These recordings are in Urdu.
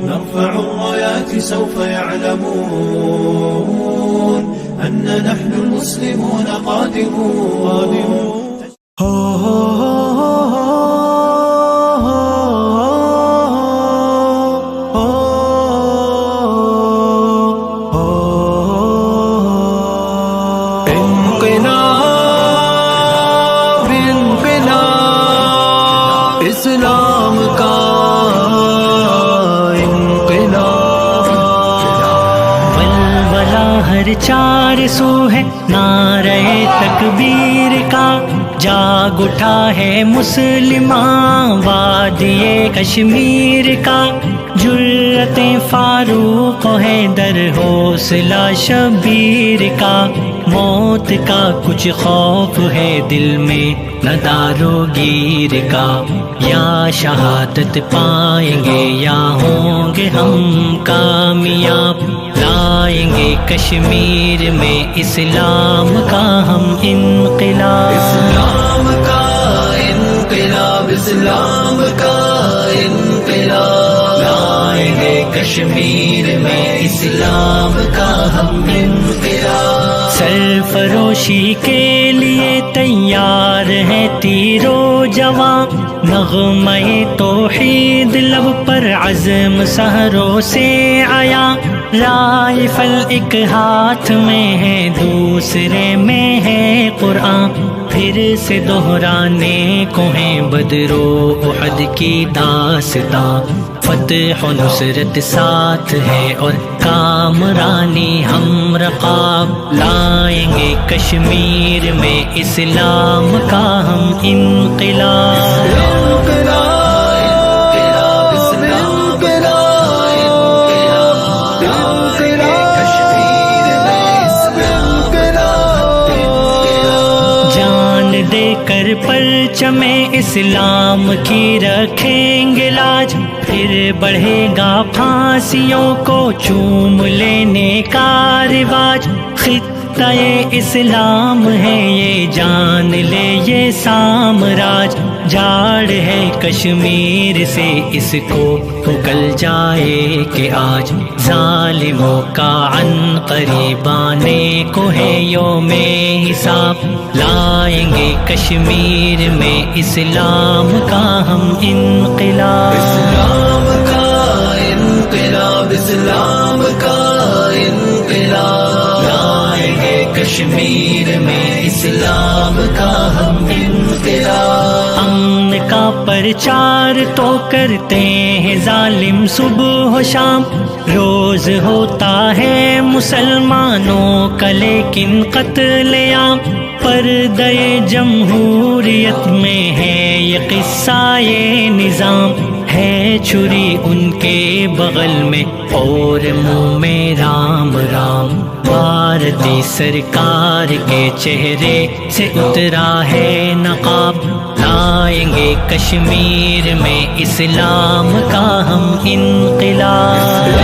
نرفع الرايات سوف يعلمون أن نحن المسلمون قادمون. اسلام کا انقلاب، ولولہ ہر چار سو ہے نعرہ تکبیر کا، جاگ اٹھا ہے مسلمان وادی کشمیر کا، جرأت فاروق و حیدر حوصلہ شبیر کا، موت کا کچھ خوف ہے دل میں نہ دارو گیر کا، یا شہادت پائیں گے یا ہوں گے ہم کامیاب، لائیں گے کشمیر میں اسلام کا ہم انقلاب، اسلام کا انقلاب، اسلام کا انقلاب، لائیں گے کشمیر میں اسلام کا ہم انقلاب، سرفروشی کے لیے تیار ہے تیرو جوان، نغمہ توحید لب پر عزم سحروں سے آیا، رائفل ایک ہاتھ میں ہے دوسرے میں ہے قرآن، پھر سے دہرانے کو ہے بدر و احد کی داستاں، فتح و نصرت ساتھ ہے اور کامرانی ہم رقاب، لائیں گے کشمیر میں اسلام کا ہم انقلاب، کر پرچم اسلام کی رکھیں گے لاج، پھر بڑھے گا پھانسیوں کو چوم لینے کا رواج، خطہ اسلام ہے یہ جان لے یہ سامراج، جاڑ ہے کشمیر سے اس کو اگل جائے کہ آج، ظالموں کا عنقریب آنے کو ہے یوم حساب، لائیں گے کشمیر میں اسلام کا ہم انقلاب، اسلام کا انقلاب، اسلام کا انقلاب، لائیں گے کشمیر میں اسلام کا ہم انقلاب، امن کا پرچار تو کرتے ہیں ظالم صبح و شام، روز ہوتا ہے مسلمانوں کا لیکن قتل عام، پردہ جمہوریت میں ہے یہ قصہ یہ نظام، ہے چھری ان کے بغل میں اور منہ میں رام رام، بھارتی سرکار کے چہرے سے اترا ہے نقاب، لائیں گے کشمیر میں اسلام کا ہم انقلاب،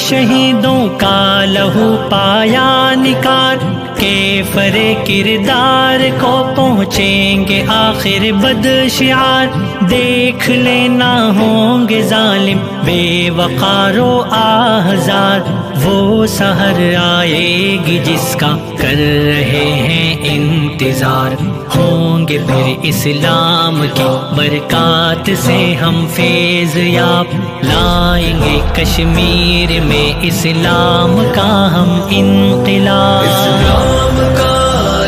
شہیدوں کا لہو پایا نکار، کیفر کردار کو پہنچیں گے آخر بد شعار، دیکھ لینا ہوں گے ظالم بے وقار و آہزار، وہ سحر آئے گی جس کا کر رہے ہیں انتظار، ہوں گے پھر اسلام کی برکات سے ہم فیض یاب، لائیں گے کشمیر میں اسلام کا ہم انقلاب، اسلام کا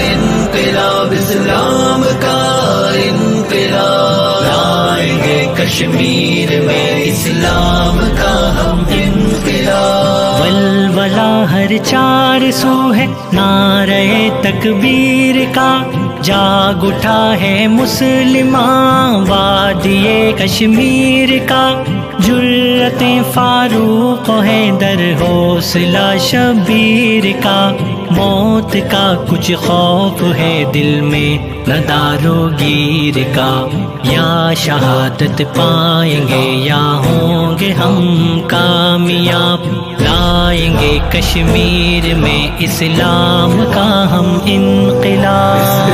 انقلاب، اسلام کا انقلاب، لائیں گے کشمیر میں اسلام کا ہم انقلاب، ولولہ ہر چار سو ہے نعرہ تکبیر کا، جاگ اٹھا ہے مسلمان وادی کشمیر کا، جرأت فاروق و حیدر حوصلہ شبیر کا، موت کا کچھ خوف ہے دل میں نہ دارو گیر کا، یا شہادت پائیں گے یا ہوں گے ہم کامیاب، لائیں گے کشمیر میں اسلام کا ہم انقلاب.